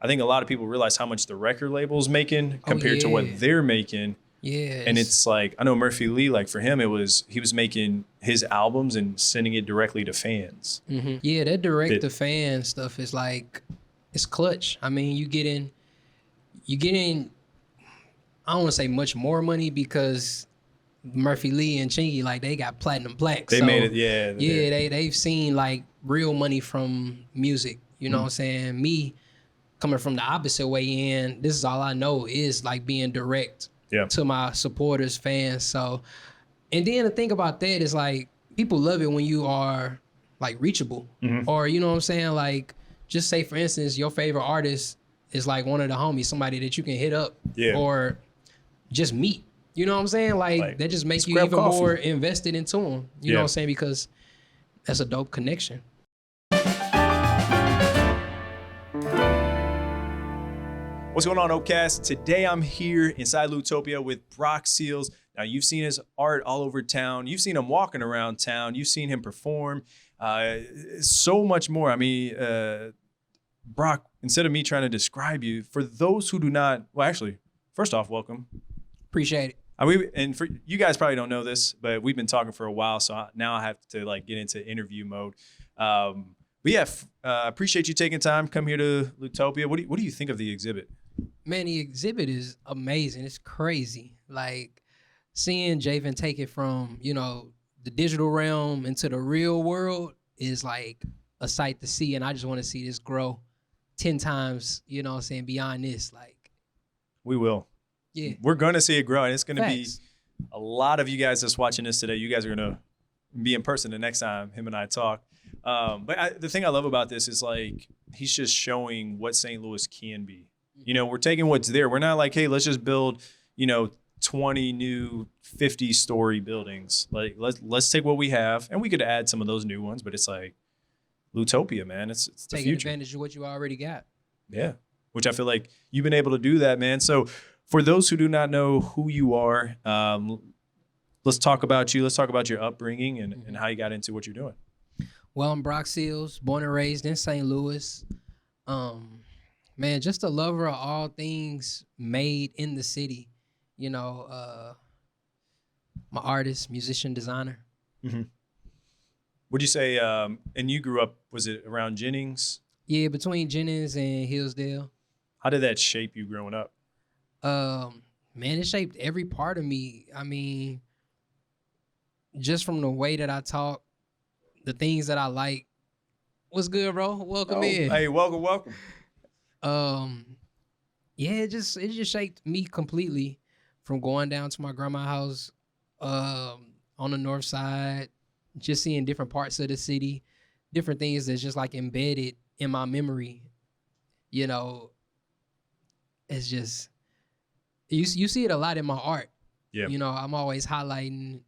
I think a lot of people realize how much the record label's making compared to what they're making. Yeah. And it's like, I know Murphy Lee, like for him, he was making his albums and sending it directly to fans. Mm-hmm. Yeah, that direct to fan stuff is like, it's clutch. I mean, you get in, I don't want to say much more money because Murphy Lee and Chingy, like they got platinum plaques. They made it, yeah. They've seen like real money from music. You know what I'm saying? Me coming from the opposite way in, this is all I know is like being direct to my supporters, fans. So, and then the thing about that is like people love it when you are like reachable, or you know what I'm saying? Like, just say for instance, your favorite artist is like one of the homies, somebody that you can hit up, or just meet. You know what I'm saying? Like that just makes you even more invested into them. You know what I'm saying? Because that's a dope connection. What's going on, Oakcast? Today I'm here inside Loutopia with Brock Seals. Now, you've seen his art all over town. You've seen him walking around town. You've seen him perform. So much more. I mean, Brock, instead of me trying to describe you, for those who do not, well, actually, first off, welcome. Appreciate it. And for you guys probably don't know this, but we've been talking for a while, so now I have to like get into interview mode. But yeah, appreciate you taking time. Come here to Loutopia. What do you think of the exhibit? Man, the exhibit is amazing. It's crazy. Like seeing Jayvn take it from, you know, the digital realm into the real world is like a sight to see. And I just want to see this grow 10 times, you know what I'm saying, beyond this. Like, we will. Yeah. We're going to see it grow. And it's going to be a lot of you guys that's watching this today. You guys are going to be in person the next time him and I talk. But the thing I love about this is like, he's just showing what St. Louis can be. You know, we're taking what's there. We're not like, hey, let's just build, 20 new 50-story buildings. Like, let's take what we have, and we could add some of those new ones. But it's like Loutopia, man. It's the future. Taking advantage of what you already got. Yeah, which I feel like you've been able to do that, man. So for those who do not know who you are, let's talk about you. Let's talk about your upbringing and how you got into what you're doing. Well, I'm Brock Seals, born and raised in St. Louis. Man, just a lover of all things made in the city. You know, my artist, musician, designer. Mm-hmm. Would you say, and you grew up, was it around Jennings? Yeah, between Jennings and Hillsdale. How did that shape you growing up? Man, it shaped every part of me. I mean, just from the way that I talk, the things that I like. What's good, bro? Welcome in. Hey, welcome. Yeah, it just shaped me completely from going down to my grandma's house on the north side, just seeing different parts of the city, different things that's just like embedded in my memory. You know, it's just you see it a lot in my art. Yeah. You know, I'm always highlighting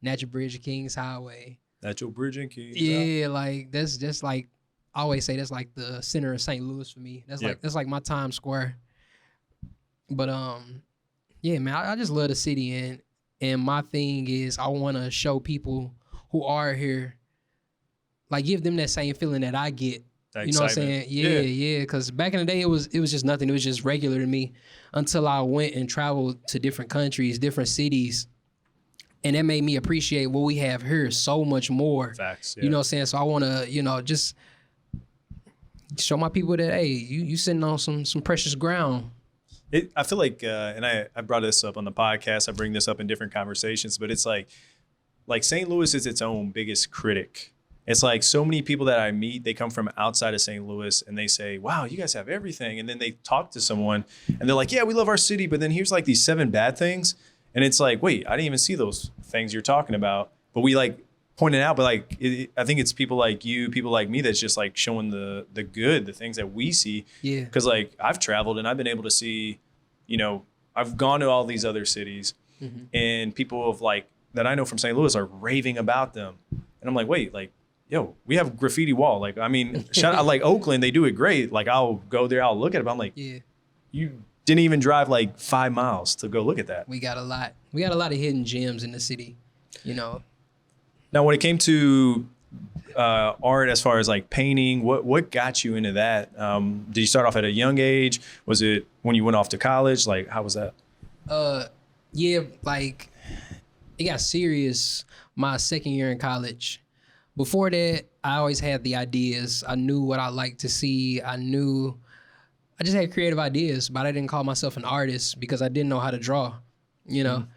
Natural Bridge and Kings Highway. Natural Bridge and Kings. Yeah, like that's just like I always say that's like the center of St. Louis for me. That's like my Times Square. But yeah, man, I just love the city, and my thing is I want to show people who are here, like give them that same feeling that I get. That you know excitement. what I'm saying? Yeah. Because back in the day, it was just nothing. It was just regular to me until I went and traveled to different countries, different cities. And that made me appreciate what we have here so much more. Facts. Yeah. You know what I'm saying? So I want to, just show my people that, hey, you sitting on some precious ground. I feel like, and I brought this up on the podcast. I bring this up in different conversations, but it's like St. Louis is its own biggest critic. It's like so many people that I meet, they come from outside of St. Louis and they say, wow, you guys have everything. And then they talk to someone and they're like, yeah, we love our city. But then here's like these 7 bad things. And it's like, wait, I didn't even see those things you're talking about. But we like pointed out, but like, I think it's people like you, people like me, that's just like showing the good, the things that we see. Yeah. Because like I've traveled and I've been able to see, I've gone to all these other cities and people of like that I know from St. Louis are raving about them. And I'm like, wait, like, yo, we have graffiti wall. Like, I mean, shout out like Oakland, they do it great. Like I'll go there, I'll look at it. But I'm like, yeah, you didn't even drive like 5 miles to go look at that. We got a lot of hidden gems in the city, Now, when it came to art as far as like painting? What got you into that? Did you start off at a young age? Was it when you went off to college? Like, how was that? Yeah, like it got serious my second year in college. Before that, I always had the ideas. I knew what I liked to see. I just had creative ideas, but I didn't call myself an artist because I didn't know how to draw, you know.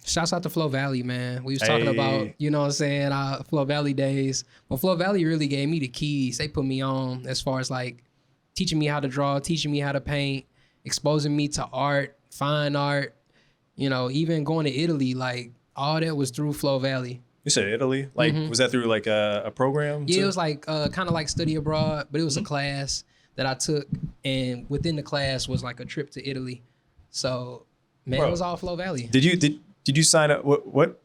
Shouts out to Flow Valley, man. We was talking about, you know what I'm saying, Flow Valley days. But Flow Valley really gave me the keys. They put me on as far as like teaching me how to draw, teaching me how to paint, exposing me to art, fine art, you know, even going to Italy, like all that was through Flow Valley. You said Italy? Like, was that through like a program? Yeah, it was like kind of like study abroad, but it was a class that I took. And within the class was like a trip to Italy. So, man, it was all Flow Valley. Did you sign up? What?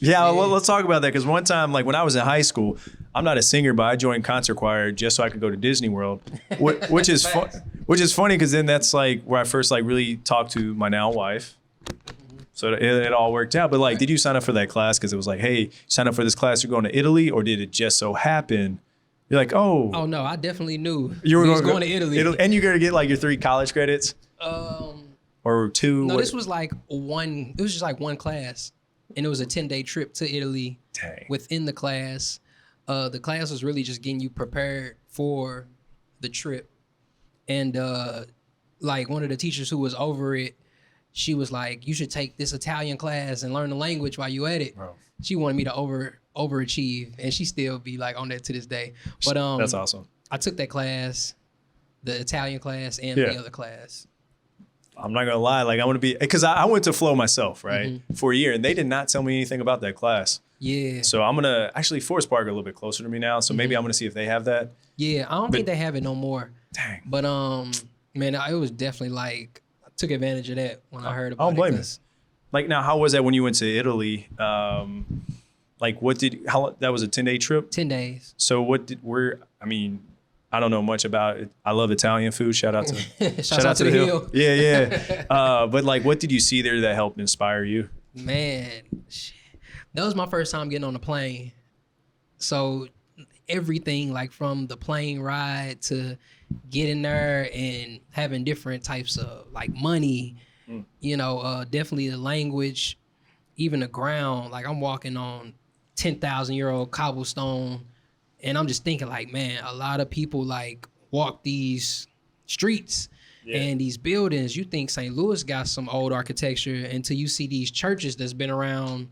Yeah, let's talk about that. Because one time, like when I was in high school, I'm not a singer, but I joined concert choir just so I could go to Disney World, which is funny because then that's like where I first like really talked to my now wife. So it all worked out. But like, did you sign up for that class because it was like, hey, sign up for this class, you're going to Italy, or did it just so happen? You're like, oh no, I definitely knew you were going to Italy, and you're gonna get like your 3 college credits, or 2. No, this was like one. It was just like one class, and it was a 10-day trip to Italy. Dang. Within the class, the class was really just getting you prepared for the trip, and like one of the teachers who was over it, she was like, you should take this Italian class and learn the language while you at it. Bro. She wanted me to overachieve, and she still be like on that to this day. But that's awesome. I took that class, the Italian class and the other class. I'm not gonna lie, like I want to be, because I went to Flow myself, right, for a year, and they did not tell me anything about that class. Yeah. So I'm gonna actually Forest Park a little bit closer to me now, so maybe I'm gonna see if they have that. Yeah, I don't think they have it no more. Dang. But man, it was definitely like I took advantage of that when I heard about it. I don't blame you. Like now, how was that when you went to Italy? Like that was a 10-day trip? 10 days. So I mean, I don't know much about it. I love Italian food. Shout out to shout out to the hill. Yeah. But like, what did you see there that helped inspire you? Man, that was my first time getting on a plane. So everything, like from the plane ride to getting there and having different types of like money, you know, definitely the language, even the ground. Like I'm walking on 10,000-year-old cobblestone, and I'm just thinking like, man, a lot of people like walk these streets and these buildings. You think St. Louis got some old architecture until you see these churches that's been around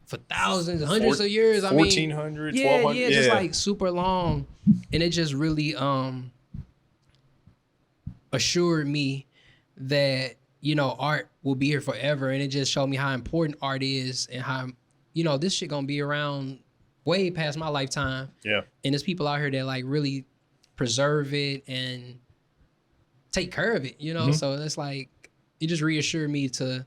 for thousands, hundreds of years. 1,400, 1,200. Yeah, just like super long. And it just really assured me that, you know, art will be here forever. And it just showed me how important art is and how, you know, this shit gonna be around way past my lifetime. Yeah. And there's people out here that like really preserve it and take care of it, you know? So it's like, it just reassured me to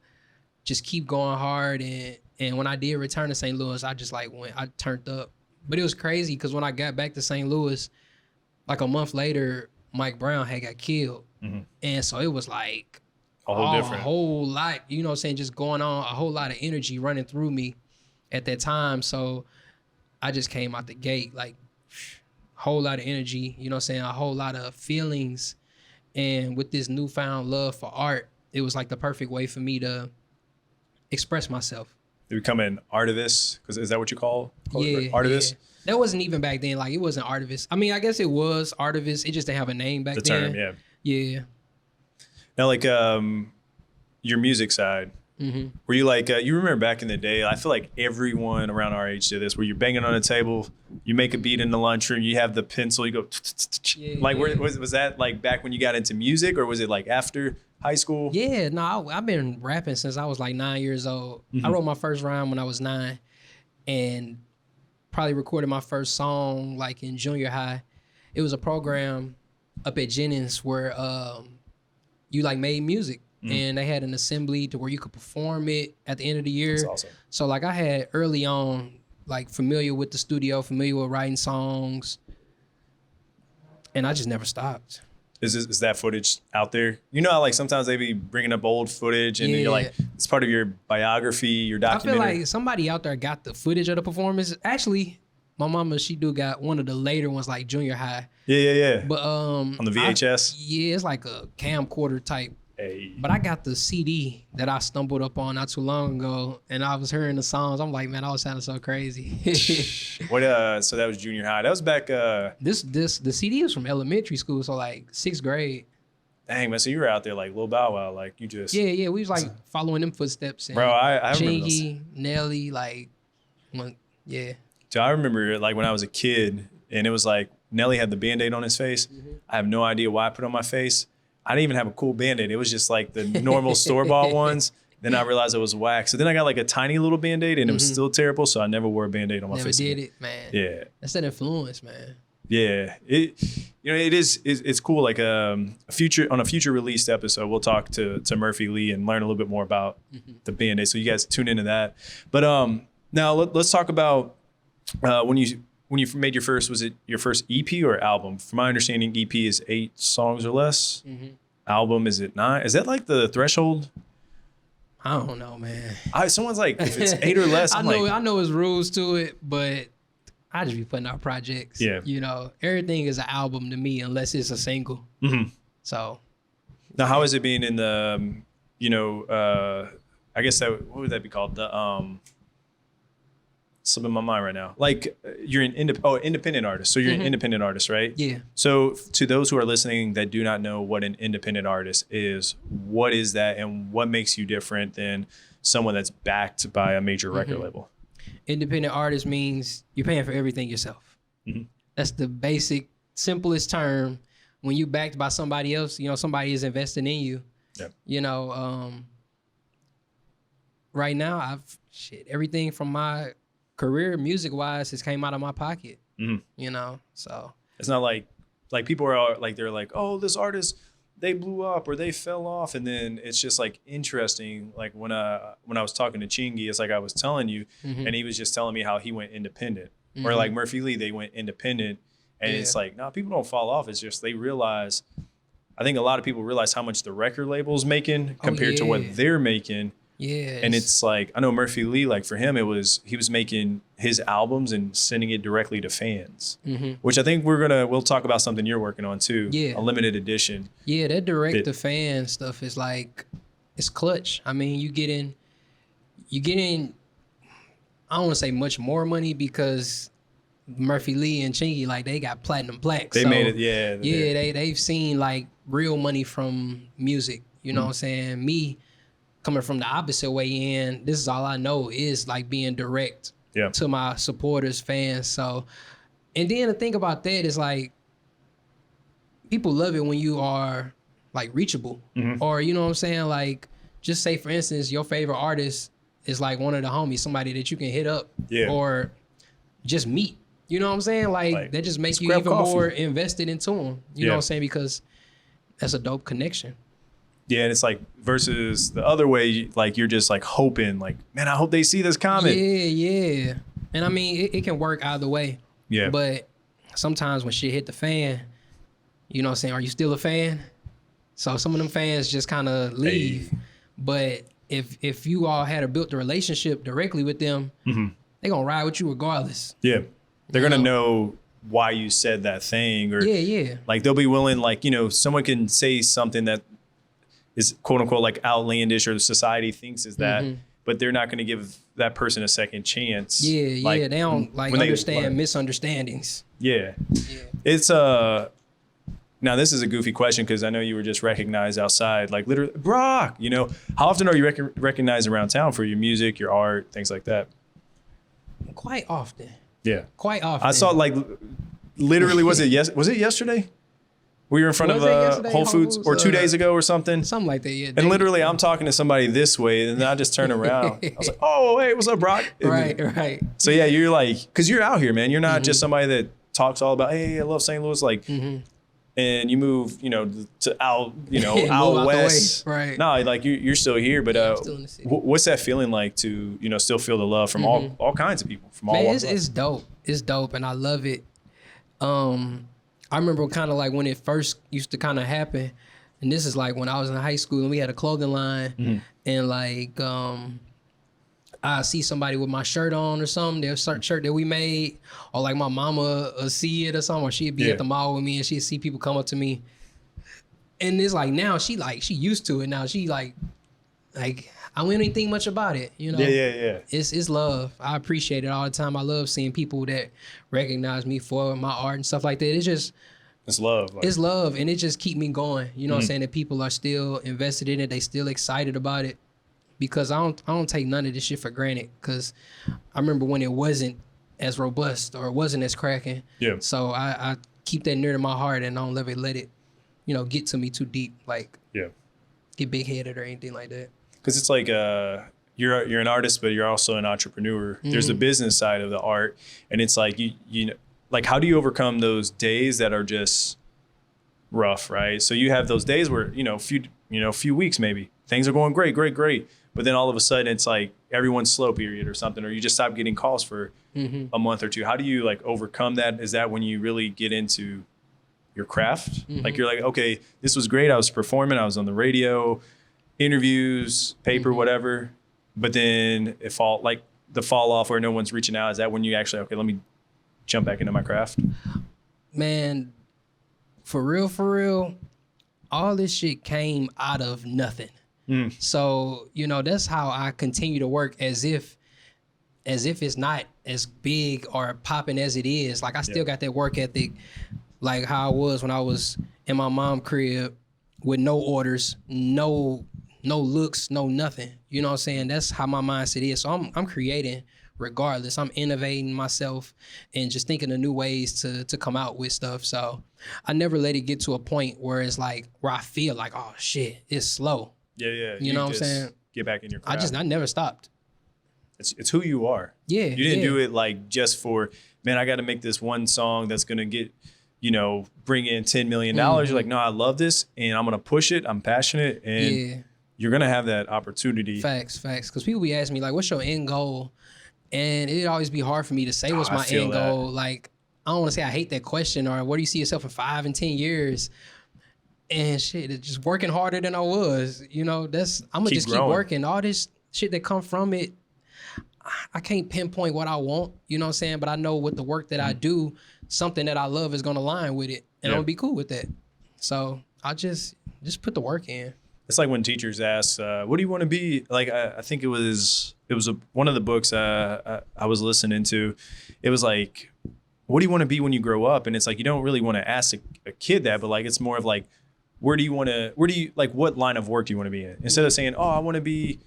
just keep going hard. And when I did return to St. Louis, I just like I turned up. But it was crazy because when I got back to St. Louis, like a month later, Mike Brown had got killed. And so it was like a whole lot, you know what I'm saying, just going on, a whole lot of energy running through me at that time. So I just came out the gate, like a whole lot of energy, you know what I'm saying, a whole lot of feelings. And with this newfound love for art, it was like the perfect way for me to express myself. To become an artivist, because is that what you call it? Artivist? Yeah. That wasn't even back then. Like it wasn't artivist. I mean, I guess it was artivist. It just didn't have a name back then. The term, yeah. Now, like your music side, were you like, you remember back in the day, I feel like everyone around our age did this, where you're banging on a table, you make a beat in the lunchroom, you have the pencil, you go, like, was that like back when you got into music, or was it like after high school? Yeah, no, I've been rapping since I was like 9 years old. I wrote my first rhyme when I was 9 and probably recorded my first song like in junior high. It was a program up at Jennings where you like made music and they had an assembly to where you could perform it at the end of the year. That's awesome. So like I had early on like familiar with the studio, familiar with writing songs, and I just never stopped. Is that footage out there? You know how like sometimes they be bringing up old footage and you're like, it's part of your biography, your documentary. I feel like somebody out there got the footage of the performance. Actually, My mama, she do got one of the later ones, like junior high. Yeah. But on the VHS. It's like a camcorder type. Hey. But I got the CD that I stumbled up on not too long ago, and I was hearing the songs. I'm like, man, I was sounding so crazy. What? So that was junior high. That was back. The CD was from elementary school, so like 6th grade. Dang, man. So you were out there like Lil Bow Wow, like you just. Yeah. We was like following them footsteps. And bro, I remember those. Chingy, Nelly, like, yeah. So I remember like when I was a kid, and it was like Nelly had the Band-Aid on his face. Mm-hmm. I have no idea why I put it on my face. I didn't even have a cool Band-Aid. It was just like the normal store-bought ones. Then I realized it was wax. So then I got like a tiny little Band-Aid, and it was still terrible. So I never wore a Band-Aid on my face. Never did it, man. Yeah. That's that influence, man. Yeah. It's cool. Like on a future released episode, we'll talk to Murphy Lee and learn a little bit more about the Band-Aid. So you guys tune into that. But now let's talk about when you made your first, was it your first EP or album? From my understanding, EP is 8 songs or less. Mm-hmm. Album, is it 9? Is that like the threshold? I don't know, man. Someone's like, if it's 8 or less, I know there's rules to it, but I just be putting out projects. Yeah. Everything is an album to me unless it's a single. Mm-hmm. So. Now, how is it being in the, I guess what would that be called? The, slipping my mind right now. Like you're an independent artist. So you're an independent artist, right? Yeah. So to those who are listening that do not know what an independent artist is, what is that and what makes you different than someone that's backed by a major record label? Independent artist means you're paying for everything yourself. Mm-hmm. That's the basic, simplest term. When you backed by somebody else, somebody is investing in you. Yeah. Right now, everything from my career music wise has came out of my pocket. So it's not like people are like, they're like, oh, this artist, they blew up or they fell off, and then it's just like interesting. Like when I was talking to Chingy, it's like I was telling you, and he was just telling me how he went independent, or like Murphy Lee, they went independent, and it's like, no, people don't fall off. It's just they realize. I think a lot of people realize how much the record label's making compared to what they're making. Yeah. And it's like, I know Murphy Lee, like for him, he was making his albums and sending it directly to fans, which I think we'll talk about something you're working on too. Yeah. A limited edition. Yeah. That direct to fan stuff is like, it's clutch. I mean, you get in, I don't want to say much more money because Murphy Lee and Chingy, like they got platinum plaques. They made it. Yeah. Yeah. They've seen like real money from music. You know what I'm saying? Me, coming from the opposite way in, this is all I know is like being direct to my supporters, fans. So, and then the thing about that is like, people love it when you are like reachable, or you know what I'm saying? Like, just say for instance, your favorite artist is like one of the homies, somebody that you can hit up or just meet. You know what I'm saying? Like that just makes you even more invested into them. You know what I'm saying? Because that's a dope connection. Yeah, and it's like versus the other way, like you're just like hoping, like, man, I hope they see this comment. Yeah. And I mean, it can work either way. Yeah. But sometimes when shit hit the fan, you know what I'm saying? Are you still a fan? So some of them fans just kind of leave. Hey. But if you all had built a relationship directly with them, they're going to ride with you regardless. Yeah. They're going to know why you said that thing. Or Yeah. Like they'll be willing, like, someone can say something that is quote unquote like outlandish or society thinks is that, but they're not going to give that person a second chance. Yeah. Like, they don't like understand misunderstandings. Yeah. It's now this is a goofy question because I know you were just recognized outside, like literally, Brock, how often are you recognized around town for your music, your art, things like that? Quite often. Yeah. Quite often. I saw like literally, was it yesterday? We were in front of Whole Foods or 2 days ago or something. Something like that, yeah. And literally I'm talking to somebody this way and then I just turn around. I was like, oh, hey, what's up, Brock? Right. So yeah, you're like, because you're out here, man. You're not just somebody that talks all about, hey, I love St. Louis. Like, and you move, to out west. Right. No, like you're still here, but I'm still in the city. What's that feeling like to, still feel the love from all kinds of people from all walks of life? It's dope. It's dope and I love it. I remember kind of like when it first used to kind of happen, and this is like when I was in high school and we had a clothing line, and like I see somebody with my shirt on or something, their shirt that we made, or like my mama see it or something, or she'd be at the mall with me and she'd see people come up to me. And it's like now she used to it now. She like I wouldn't even think much about it, you know? Yeah. It's love. I appreciate it all the time. I love seeing people that recognize me for my art and stuff like that. It's love. It's love, and it just keep me going. You know what I'm saying? That people are still invested in it. They still excited about it. Because I don't take none of this shit for granted. Because I remember when it wasn't as robust or it wasn't as cracking. Yeah. So I keep that near to my heart, and I don't ever let it, you know, get to me too deep. Like, get big headed or anything like that. Because it's like you're an artist, but you're also an entrepreneur. There's a business side of the art, and it's like you know, like how do you overcome those days that are just rough, right? So you have those days where a few weeks maybe things are going great, but then all of a sudden it's like everyone's slow period or something, or you just stop getting calls for a month or two. How do you like overcome that? Is that when you really get into your craft? Like you're like, okay, this was great. I was performing. I was on the radio, interviews, paper, whatever. But then the fall off where no one's reaching out. Is that when you actually, okay, let me jump back into my craft? Man, for real, all this shit came out of nothing. So, you know, that's how I continue to work as if it's not as big or popping as it is. Like I still got that work ethic, like how I was when I was in my mom's crib with no orders, no looks, no nothing. You know what I'm saying? That's how my mindset is. So I'm creating regardless. I'm innovating myself and just thinking of new ways to come out with stuff. So I never let it get to a point where it's like where I feel like, oh shit, it's slow. Yeah. You know what I'm saying? Get back in your craft. I never stopped. It's who you are. Yeah. You didn't do it like just for, man, I got to make this one song that's going to get, bring in $10 million. You're like, no, I love this and I'm going to push it. I'm passionate and you're going to have that opportunity. Facts. Because people be asking me like, what's your end goal? And it'd always be hard for me to say what's my end goal. Like, I don't want to say I hate that question or where do you see yourself in 5 and 10 years? And shit, it's just working harder than I was. I'm gonna just keep working. All this shit that come from it, I can't pinpoint what I want, you know what I'm saying? But I know with the work that I do, something that I love is gonna align with it. And I'm gonna be cool with that. So I just put the work in. It's like when teachers ask, what do you want to be? Like, I think it was one of the books I was listening to. It was like, what do you want to be when you grow up? And it's like, you don't really want to ask a kid that, but like, it's more of like, what line of work do you want to be in? Instead of saying, oh, I want to be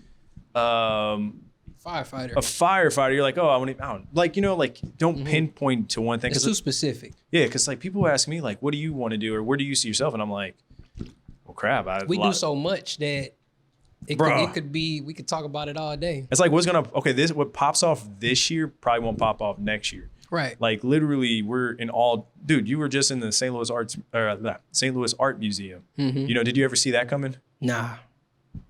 firefighter. A firefighter. You're like, oh, I want to, don't pinpoint to one thing. It's too specific. Yeah, because like people ask me like, what do you want to do? Or where do you see yourself? And I'm like, well, crap. We do so much that it could be, we could talk about it all day. It's like, what pops off this year probably won't pop off next year. Right. Like literally dude, you were just in the St. Louis Art Museum. Did you ever see that coming? Nah,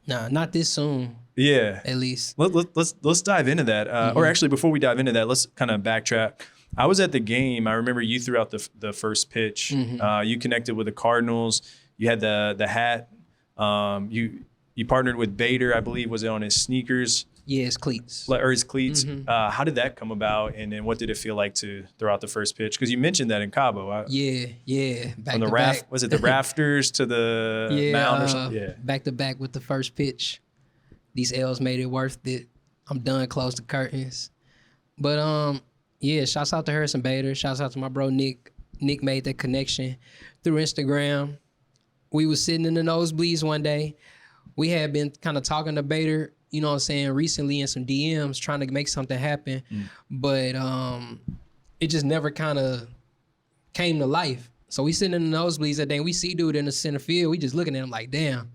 not this soon. Yeah. At least. Let's dive into that. Or actually before we dive into that, let's kind of backtrack. I was at the game. I remember you threw out the first pitch. You connected with the Cardinals. You had the hat. You partnered with Bader, I believe, was it on his sneakers? Yeah, his cleats. Or his cleats. How did that come about? And then what did it feel like to throw out the first pitch? Because you mentioned that in Cabo. Yeah. Back to back. Was it the rafters to the mound or something? Yeah. Back to back with the first pitch. These L's made it worth it. I'm done. Close the curtains. But shouts out to Harrison Bader. Shouts out to my bro Nick. Nick made that connection through Instagram. We was sitting in the nosebleeds one day. We had been kind of talking to Bader, you know what I'm saying, recently in some DMs trying to make something happen. But it just never kind of came to life. So we sitting in the nosebleeds that day. We see dude in the center field. We just looking at him like, damn.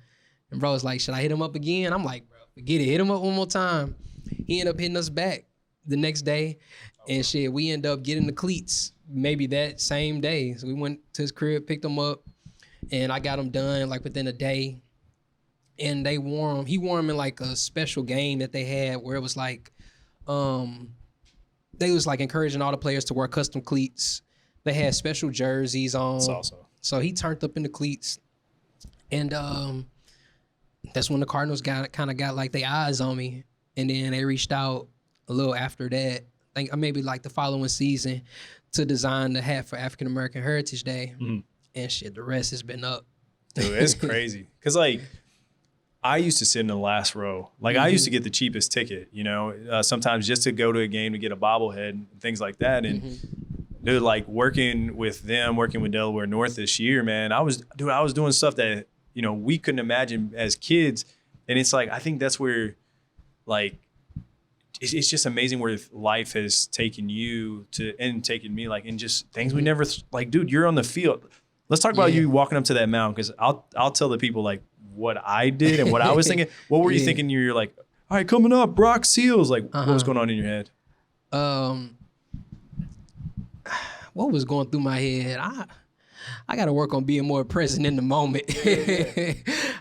And bro was like, should I hit him up again? I'm like, bro, forget it. Hit him up one more time. He ended up hitting us back the next day. And shit, we end up getting the cleats maybe that same day. So we went to his crib, picked him up, and I got him done like within a day. And he wore him in like a special game that they had where it was like, they was like encouraging all the players to wear custom cleats. They had special jerseys on. That's awesome. So he turned up in the cleats. And that's when the Cardinals got like their eyes on me. And then they reached out a little after that, I think maybe like the following season, to design the hat for African American Heritage Day. Mm-hmm. And shit, the rest has been up. Dude, it's crazy. Because, like, I used to sit in the last row. Like, I used to get the cheapest ticket, you know, sometimes just to go to a game to get a bobblehead and things like that. And dude, like, working with Delaware North this year, man, I was doing stuff that, you know, we couldn't imagine as kids. And it's like, I think that's where, like, it's just amazing where life has taken you to, and taken me, like, in just things we never, like, dude, you're on the field. Let's talk about you walking up to that mound, because I'll tell the people, like, what I did and what I was thinking. What were you thinking? You're like, all right, coming up, Brock Seals. Like, what was going on in your head? What was going through my head? I got to work on being more present in the moment.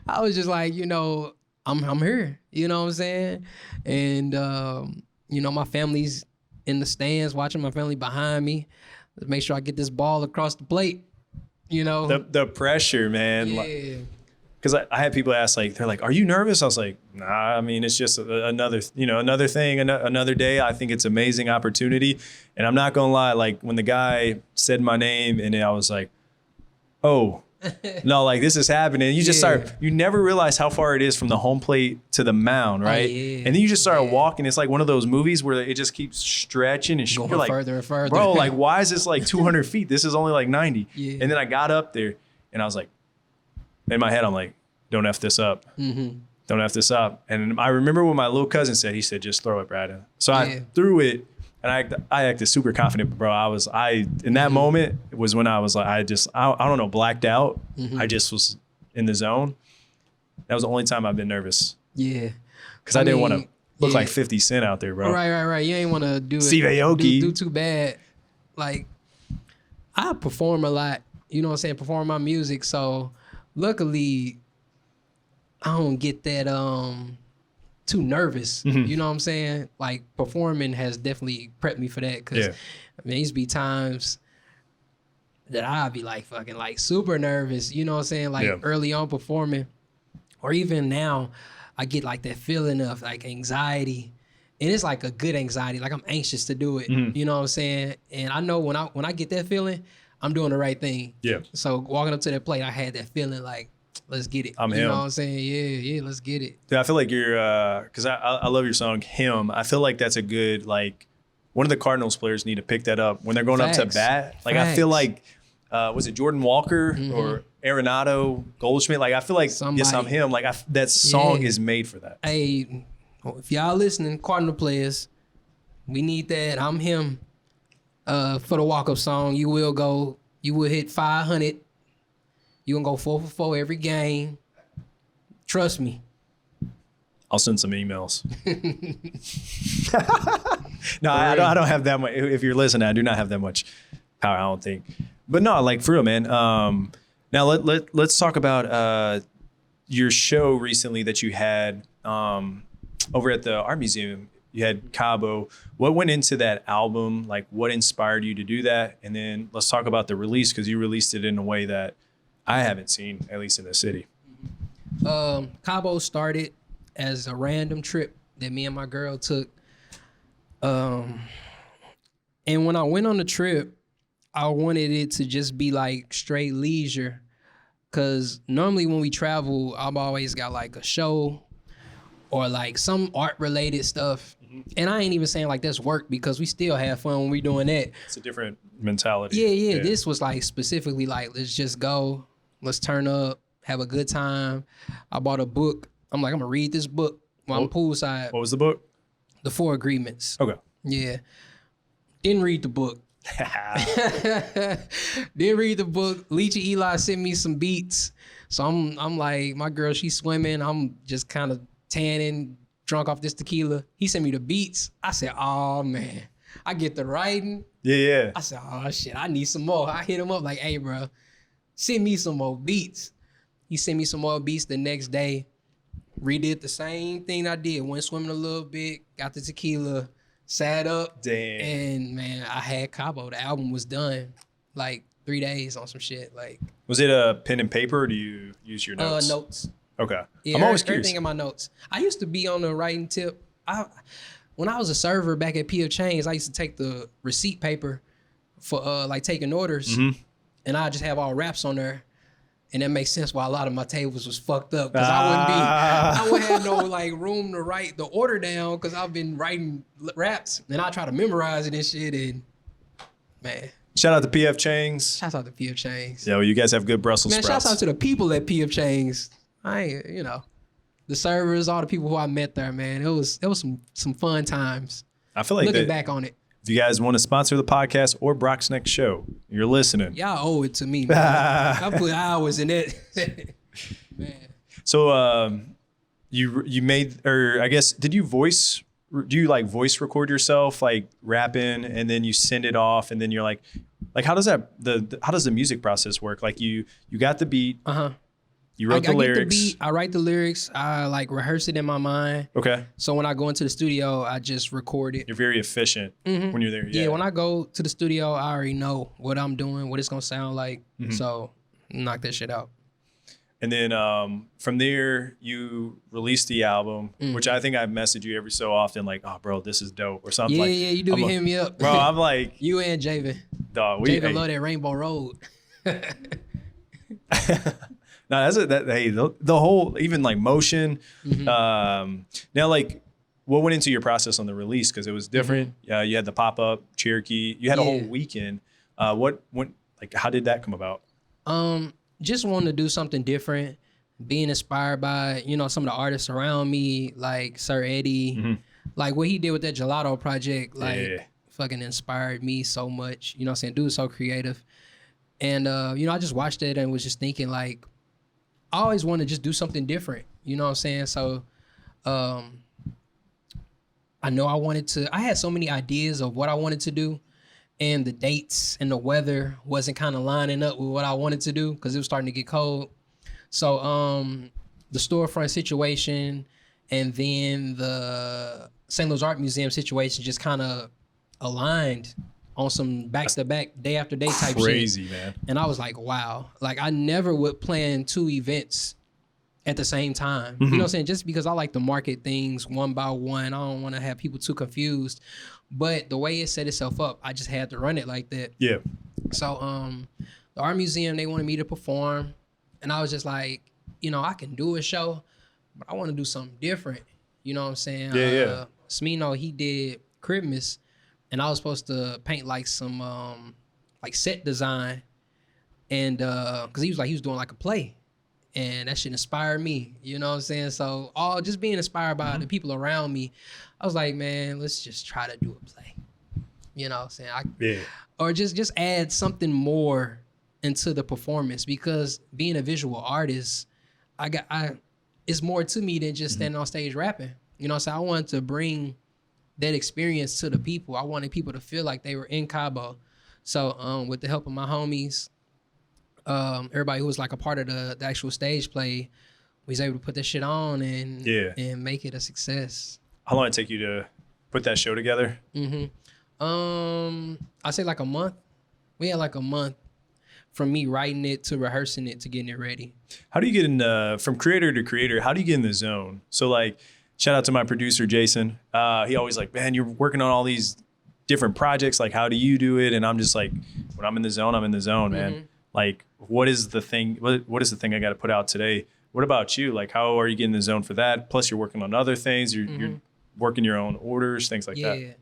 I was just like, you know, I'm here. You know what I'm saying? And, you know, my family's in the stands, watching my family behind me. Let's make sure I get this ball across the plate. You know? The pressure, man. Yeah. Because I had people ask, like, they're like, are you nervous? I was like, nah, I mean, it's just another thing, another day. I think it's an amazing opportunity. And I'm not going to lie, like, when the guy said my name and I was like, oh, no, like, this is happening. You just you never realize how far it is from the home plate to the mound, right? And then you just start walking. It's like one of those movies where it just keeps stretching and going like, further and further. Bro, like, why is this like 200 feet? This is only like 90. And then I got up there and I was like, in my head, I'm like, don't F this up. Don't F this up. And I remember what my little cousin said. He said, just throw it, Brad. So I threw it, and I acted super confident, bro. In that moment, it was when I was like, I don't know, blacked out. I just was in the zone. That was the only time I've been nervous. Yeah. Because I didn't want to look like 50 Cent out there, bro. Right. You ain't want to do Steve Aoki. Do too bad. Like, I perform a lot, you know what I'm saying, perform my music. So luckily, I don't get that too nervous. You know what I'm saying? Like, performing has definitely prepped me for that. Because I mean, there used to be times that I'd be like fucking like super nervous, you know what I'm saying? Like early on performing, or even now, I get like that feeling of like anxiety. And it's like a good anxiety. Like, I'm anxious to do it. You know what I'm saying? And I know when I get that feeling, I'm doing the right thing. Yeah. So walking up to that plate, I had that feeling like, let's get it. I'm him. You know what I'm saying? Yeah, let's get it. Dude, I feel like you're, because I love your song, Him. I feel like that's a good, like, one of the Cardinals players need to pick that up when they're going up to bat. Like, I feel like, was it Jordan Walker or Arenado, Goldschmidt? Like, I feel like, yes, I'm him. Like, that song is made for that. Hey, if y'all listening, Cardinal players, we need that. I'm him. For the walk-up song, you will hit 500. You're going to go 4 for 4 every game. Trust me. I'll send some emails. No, I don't have that much. If you're listening, I do not have that much power, I don't think. But no, like, for real, man. Now let's talk about your show recently that you had over at the Art Museum. You had Cabo. What went into that album? Like, what inspired you to do that? And then let's talk about the release, because you released it in a way that I haven't seen, at least in the city. Cabo started as a random trip that me and my girl took. And when I went on the trip, I wanted it to just be like straight leisure. Cause normally when we travel, I've always got like a show or like some art related stuff. And I ain't even saying like that's work, because we still have fun when we doing that. It's a different mentality. Yeah. This was like specifically like, let's just go. Let's turn up, have a good time. I bought a book. I'm like, I'm gonna read this book while I'm poolside. What was the book? The 4 Agreements. Okay. Yeah. Didn't read the book. Didn't read the book. Leechy Eli sent me some beats. So I'm like, my girl, she's swimming. I'm just kind of tanning, drunk off this tequila. He sent me the beats. I said, oh man. I get the writing. Yeah. I said, oh shit, I need some more. I hit him up like, hey bro, send me some more beats. He sent me some more beats the next day. Redid the same thing I did. Went swimming a little bit, got the tequila, sat up. Damn. And man, I had Cabo. The album was done like 3 days on some shit. Like, was it a pen and paper, or do you use your notes? Notes. Okay. Yeah, I'm always curious. Everything in my notes. I used to be on the writing tip. when I was a server back at PF Chang's, I used to take the receipt paper for like taking orders, and I just have all raps on there. And that makes sense why a lot of my tables was fucked up, because I wouldn't have no like room to write the order down, because I've been writing raps and I try to memorize it and shit. And man, shout out to PF Chang's. Shouts out to PF Chang's. Yo, you guys have good Brussels Man, sprouts. shouts out to the people at PF Chang's. The servers, all the people who I met there, man. It was some fun times. I feel like looking back on it. If you guys want to sponsor the podcast or Brock's next show, you're listening. Y'all owe it to me, man. I put hours in it. Man. So you made, or I guess, do you like voice record yourself, like rapping, and then you send it off, and then you're like how does how does the music process work? Like you got the beat. You wrote the lyrics. Get the beat, I write the lyrics. I like rehearse it in my mind. Okay. So when I go into the studio, I just record it. You're very efficient when you're there. Yeah, when I go to the studio, I already know what I'm doing, what it's gonna sound like. So knock that shit out. And then from there, you release the album, which I think I message you every so often, like, oh, bro, this is dope, or something. Yeah, you do be hitting me up. Bro, I'm like. You and Jayvn. Dog, Jayvn love that Rainbow Road. No, that's it. Hey, the whole, even like motion. Now, like, what went into your process on the release? Because it was different. You had the pop-up, Cherokee. You had a whole weekend. How did that come about? Just wanting to do something different, being inspired by, some of the artists around me, like Sir Eddie. Like what he did with that Gelato project, fucking inspired me so much. You know what I'm saying? Dude's so creative. And, I just watched it and was just thinking, like, I always want to just do something different. You know what I'm saying? So I know I had so many ideas of what I wanted to do, and the dates and the weather wasn't kind of lining up with what I wanted to do, because it was starting to get cold. So the storefront situation and then the St. Louis Art Museum situation just kind of aligned on some back-to-back, day-after-day type shit. Crazy, man. And I was like, wow. Like, I never would plan 2 events at the same time. You know what I'm saying? Just because I like to market things one by one. I don't want to have people too confused. But the way it set itself up, I just had to run it like that. Yeah. So the art museum, they wanted me to perform. And I was just like, I can do a show, but I want to do something different. You know what I'm saying? Yeah. Smino, he did Christmas. And I was supposed to paint like some like set design, and because he was doing like a play, and that shit inspired me. You know what I'm saying? So just being inspired by the people around me, I was like, man, let's just try to do a play. You know what I'm saying? Or just add something more into the performance, because being a visual artist, it's more to me than just standing on stage rapping. You know what I'm saying? I wanted to bring that experience to the people. I wanted people to feel like they were in Cabo. So with the help of my homies, everybody who was like a part of the actual stage play, we was able to put that shit on and make it a success. How long did it take you to put that show together? I say like a month. We had like a month from me writing it to rehearsing it to getting it ready. How do you get in from creator to creator? How do you get in the zone? So like, shout out to my producer, Jason. He always like, man, you're working on all these different projects. Like, how do you do it? And I'm just like, when I'm in the zone, man. Like, what is the thing? What is the thing I got to put out today? What about you? Like, how are you getting in the zone for that? Plus, you're working on other things. You're working your own orders, things like that. Yeah.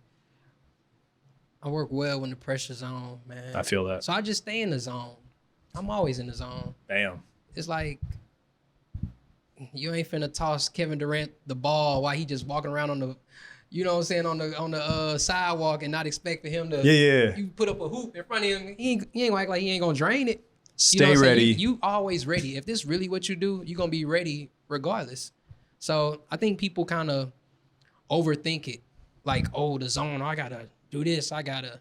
I work well when the pressure's on, man. I feel that. So I just stay in the zone. I'm always in the zone. Damn. It's like, you ain't finna toss Kevin Durant the ball while he just walking around on the, you know what I'm saying, on the sidewalk, and not expect for him to. You put up a hoop in front of him. He ain't gonna act like he ain't gonna drain it. Stay ready. You always ready. If this really what you do, you're gonna be ready regardless. So I think people kind of overthink it, like, oh, the zone. I gotta do this. I gotta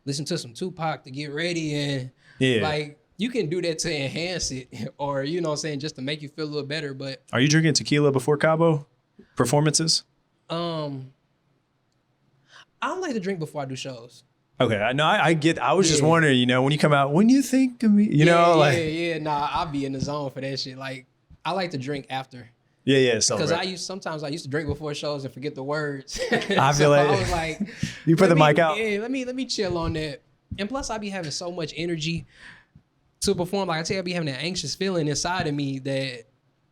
listen to some Tupac to get ready, and like. You can do that to enhance it, or, you know what I'm saying, just to make you feel a little better. But are you drinking tequila before Cabo performances? I don't like to drink before I do shows. Okay, I was just wondering, when you come out, when you think of me, Nah, I'll be in the zone for that shit. Like, I like to drink after. Yeah. Because sometimes I used to drink before shows and forget the words. I feel like I was like, you put the mic out. Yeah, let me chill on that. And plus, I be having so much energy to perform. Like I tell you, I be having an anxious feeling inside of me that,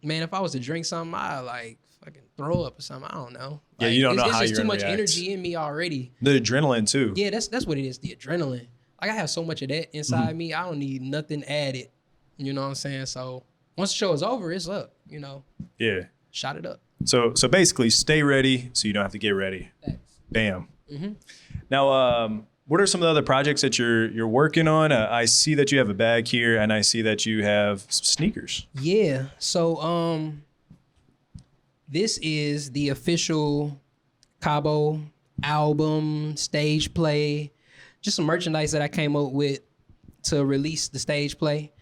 man, if I was to drink something, I like fucking throw up or something. I don't know. Like, you don't know how you're gonna react. It's just too much energy in me already. The adrenaline too. Yeah, that's what it is. The adrenaline. Like I have so much of that inside me. I don't need nothing added. You know what I'm saying? So once the show is over, it's up. You know. Yeah. Shot it up. So basically, stay ready so you don't have to get ready. Thanks. Bam. Now, what are some of the other projects that you're working on? I see that you have a bag here, and I see that you have some sneakers. Yeah. So this is the official Cabo album, stage play, just some merchandise that I came up with to release the stage play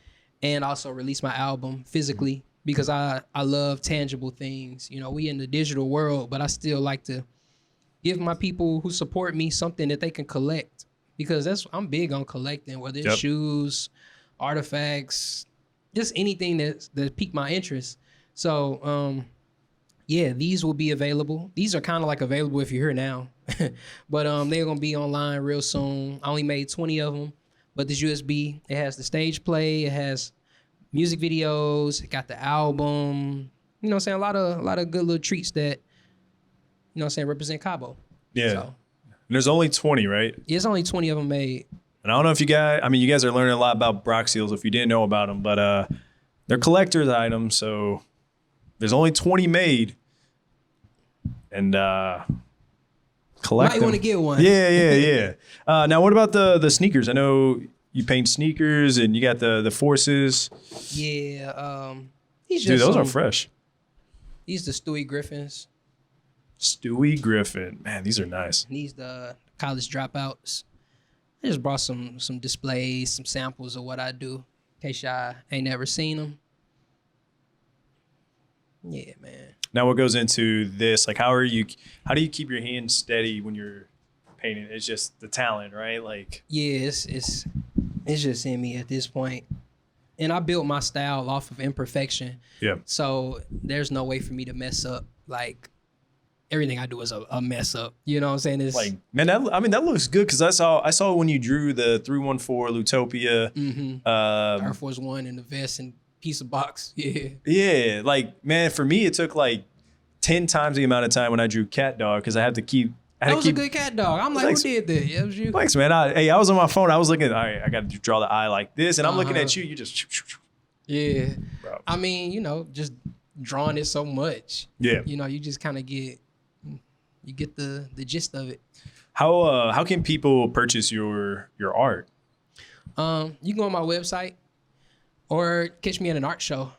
and also release my album physically because I love tangible things. You know, we in the digital world, but I still like to give my people who support me something that they can collect because I'm big on collecting, whether it's shoes, artifacts, just anything that piqued my interest. So, yeah, these will be available. These are kind of like available if you're here now, but they're gonna be online real soon. I only made 20 of them, but this USB, it has the stage play, it has music videos, it got the album. You know what I'm saying? A lot of good little treats that, you know what I'm saying, represent Cabo. Yeah. So, and there's only 20, right? Yeah, there's only 20 of them made. And I don't know if you guys are learning a lot about Brock seals if you didn't know about them, but they're collector's items, so there's only 20 made. And collect Might want to get one. Yeah. Now, what about the sneakers? I know you paint sneakers and you got the Forces. Yeah. Dude, those are fresh. These the Stewie Griffins. Stewie Griffin. Man, these are nice. These the college dropouts. I just brought some displays, some samples of what I do, in case y'all ain't never seen them. Yeah, man. Now, what goes into this? Like, how do you keep your hands steady when you're painting? It's just the talent, right? Like, yeah, it's just in me at this point. And I built my style off of imperfection. Yeah. So there's no way for me to mess up. Like, everything I do is a mess up. You know what I'm saying? It's like, man, that looks good because I saw when you drew the 314 Loutopia, Air Force One and the vest and piece of box. Yeah. Like, man, for me, it took like 10 times the amount of time when I drew Cat Dog because I had to keep. That was a good cat dog. I'm like, who did that? Yeah, it was you. Thanks, man. I was on my phone. I was looking. All right, I got to draw the eye like this, and I'm looking at you. You just. Yeah. Bro. I mean, you know, just drawing it so much. Yeah. You know, you just kind of get the gist of it. How can people purchase your art? You can go on my website or catch me at an art show.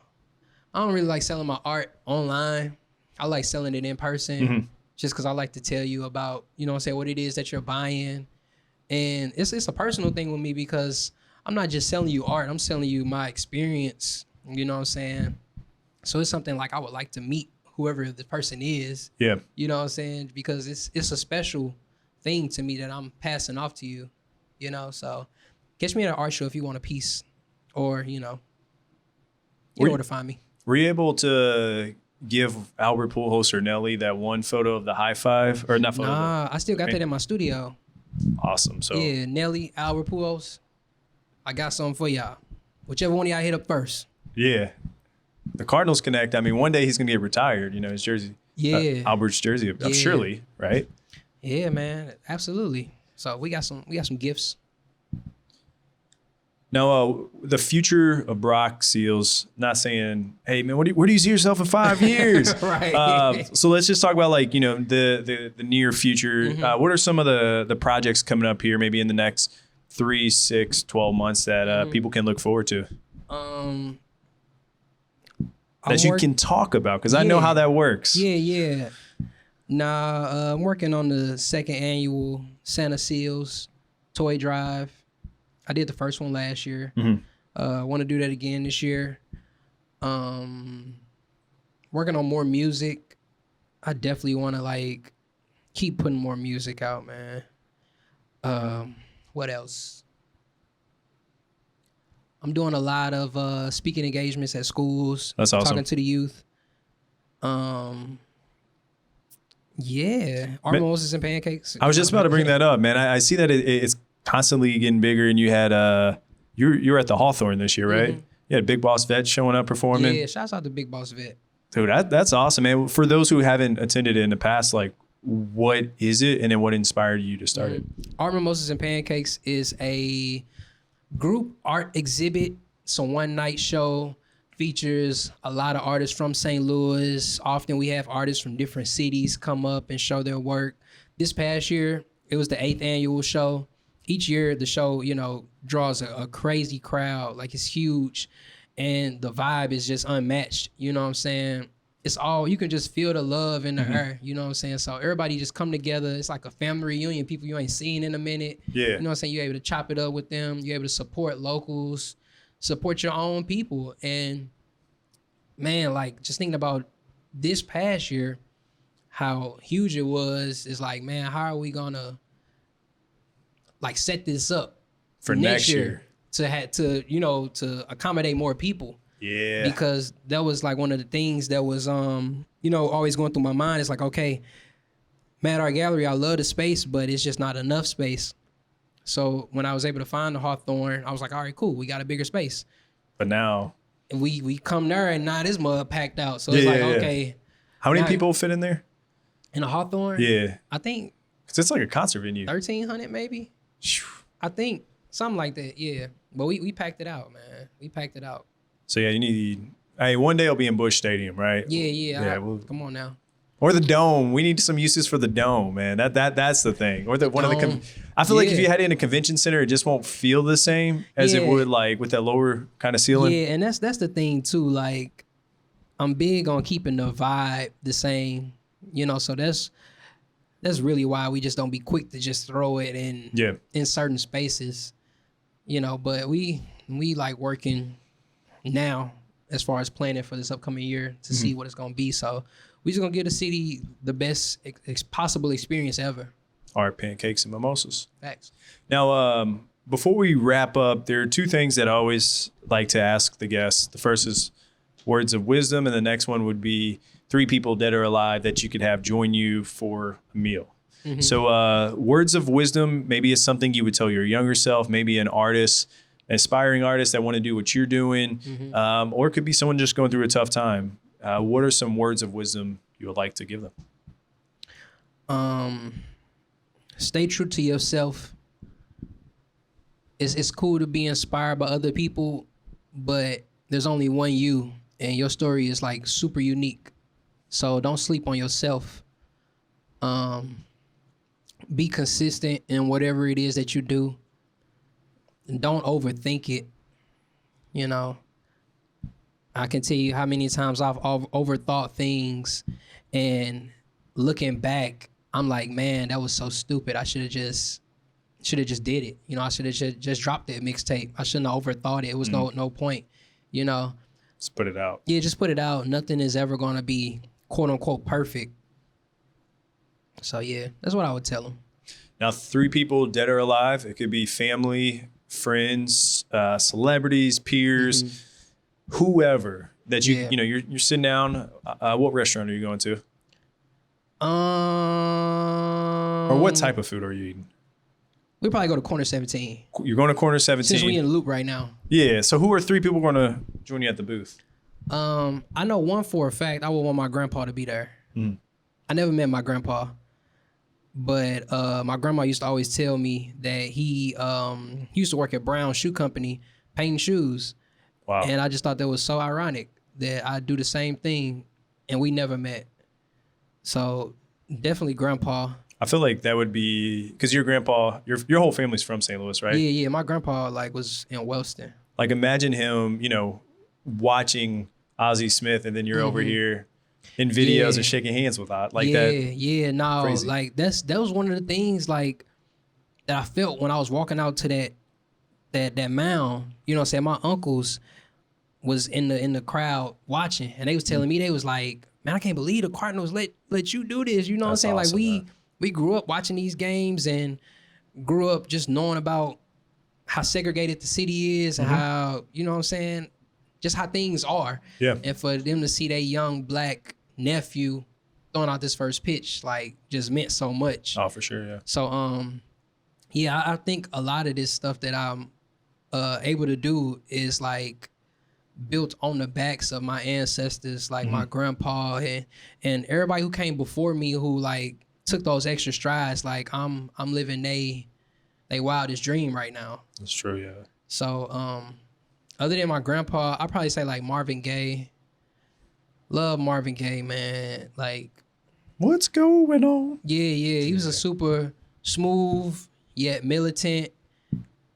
I don't really like selling my art online. I like selling it in person. Just because I like to tell you about, you know what I'm saying, what it is that you're buying. And it's a personal thing with me because I'm not just selling you art. I'm selling you my experience, you know what I'm saying? So it's something like I would like to meet whoever the person is. Yeah. You know what I'm saying? Because it's a special thing to me that I'm passing off to you, you know? So catch me at an art show if you want a piece or, you know where to find me. Were you able to give Albert Pujols or Nelly that one photo of the high five or not photo? Nah, I still got that in my studio. Awesome. So yeah, Nelly, Albert Pujols, I got something for y'all. Whichever one of y'all hit up first. Yeah. The Cardinals connect. I mean, one day he's gonna get retired. You know, his jersey. Yeah. Albert's jersey. Yeah. Surely, right? Yeah, man. Absolutely. So we got some gifts. Now, the future of Brock Seals, not saying, hey, man, where do you see yourself in 5 years? Right. So let's just talk about, like, you know, the near future. What are some of the projects coming up here, maybe in the next 3, 6, 12 months that people can look forward to? That you can talk about, because I know how that works. Yeah. Nah, I'm working on the 2nd annual Santa Seals toy drive. I did the first one last year. I want to do that again this year. Working on more music. I definitely want to like keep putting more music out, man. What else? I'm doing a lot of speaking engagements at schools. That's awesome. Talking to the youth. Yeah, art mimosas and pancakes. I was just about to bring that up, man. I see that it's constantly getting bigger, and you had you were at the Hawthorne this year, right? You had Big Boss Vet showing up performing. Yeah, shouts out to Big Boss Vet. Dude, that's awesome, man. For those who haven't attended it in the past, like, what is it, and then what inspired you to start it? Art Mimosas and Pancakes is a group art exhibit. It's a one-night show. Features a lot of artists from St. Louis. Often we have artists from different cities come up and show their work. This past year, it was the 8th annual show. Each year, the show, draws a crazy crowd. Like, it's huge. And the vibe is just unmatched. You know what I'm saying? It's all, you can just feel the love in the air. You know what I'm saying? So everybody just come together. It's like a family reunion. People you ain't seen in a minute. Yeah. You know what I'm saying? You're able to chop it up with them. You're able to support locals, support your own people. And man, like, just thinking about this past year, how huge it was, is like, man, how are we gonna like set this up for next year to accommodate more people? Yeah. Because that was like one of the things that was always going through my mind. It's like, okay, Mad Art Gallery, I love the space, but it's just not enough space. So when I was able to find the Hawthorne, I was like, all right, cool, we got a bigger space. But now, and we come there, and now this mud packed out. So it's okay. How many people fit in there? In a Hawthorne? Yeah. I think. Because it's like a concert venue. 1,300 maybe? I think. Something like that, yeah. But we packed it out, man. We packed it out. So yeah, you need, one day it'll be in Busch Stadium, right? Yeah. Come on now. Or the Dome. We need some uses for the Dome, man. That's the thing. Or I feel like if you head in a convention center, it just won't feel the same as it would like with that lower kind of ceiling. Yeah, and that's the thing too. Like, I'm big on keeping the vibe the same, so that's really why we just don't be quick to just throw it in certain spaces. But we like working now as far as planning for this upcoming year to see what it's gonna be. So we just gonna give the city the best possible experience ever. Art, pancakes, and mimosas. Thanks. Now, before we wrap up, there are two things that I always like to ask the guests. The first is words of wisdom, and the next one would be 3 people, dead or alive, that you could have join you for a meal. So words of wisdom, maybe it's something you would tell your younger self, maybe an artist, aspiring artist that want to do what you're doing, or it could be someone just going through a tough time. What are some words of wisdom you would like to give them? Stay true to yourself. It's cool to be inspired by other people, but there's only one you, and your story is like super unique. So don't sleep on yourself. Be consistent in whatever it is that you do. And don't overthink it. I can tell you how many times I've overthought things, and looking back, I'm like, man, that was so stupid. I should have just did it. I should have just dropped that mixtape. I shouldn't have overthought it. It was no point. Just put it out. Yeah, just put it out. Nothing is ever gonna be quote unquote perfect. So yeah, that's what I would tell them. Now, 3 people, dead or alive. It could be family, friends, celebrities, peers, whoever that you're sitting down. What restaurant are you going to? Or what type of food are you eating? We probably go to Corner 17. You're going to Corner 17. Since we in the loop right now. Yeah. So who are 3 people going to join you at the booth? I know one for a fact. I would want my grandpa to be there. I never met my grandpa, but my grandma used to always tell me that he used to work at Brown Shoe Company painting shoes. Wow. And I just thought that was so ironic that I do the same thing and we never met. So definitely grandpa. I feel like that would be because your grandpa, your whole family's from St. Louis, right? Yeah. My grandpa was in Wellston. Like, imagine him, watching Ozzie Smith, and then you're over here in videos and shaking hands with that. Yeah. No, crazy. Like that was one of the things like that I felt when I was walking out to that mound. My uncles was in the crowd watching, and they was telling me, they was like, man, I can't believe the Cardinals let you do this. What I'm saying? Awesome, like we grew up watching these games and grew up just knowing about how segregated the city is and how, what I'm saying, just how things are. Yeah. And for them to see that young black nephew throwing out this first pitch, like, just meant so much. Oh, for sure, yeah. So, yeah, I think a lot of this stuff that I'm able to do is like built on the backs of my ancestors, like my grandpa and everybody who came before me who like took those extra strides. Like I'm living they wildest dream right now. That's true, yeah. So, other than my grandpa, I'd probably say like Marvin Gaye. Love Marvin Gaye, man. Like, what's going on? Yeah. He was a super smooth yet militant,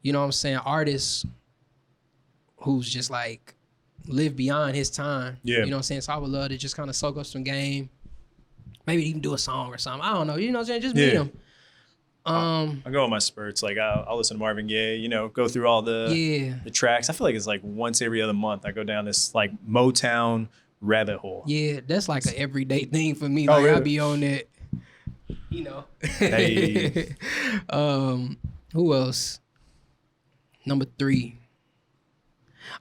you know what I'm saying, artist who's just like lived beyond his time. Yeah. You know what I'm saying? So I would love to just kind of soak up some game. Maybe even do a song or something. I don't know. You know what I'm saying? Just meet him. I go on my spurts. Like I'll listen to Marvin Gaye, you know, go through all the tracks. I feel like it's like once every other month I go down this like Motown rabbit hole. Yeah, that's like an everyday thing for me. Oh, Like really? I be on that, you know. Hey. Who else? Number 3.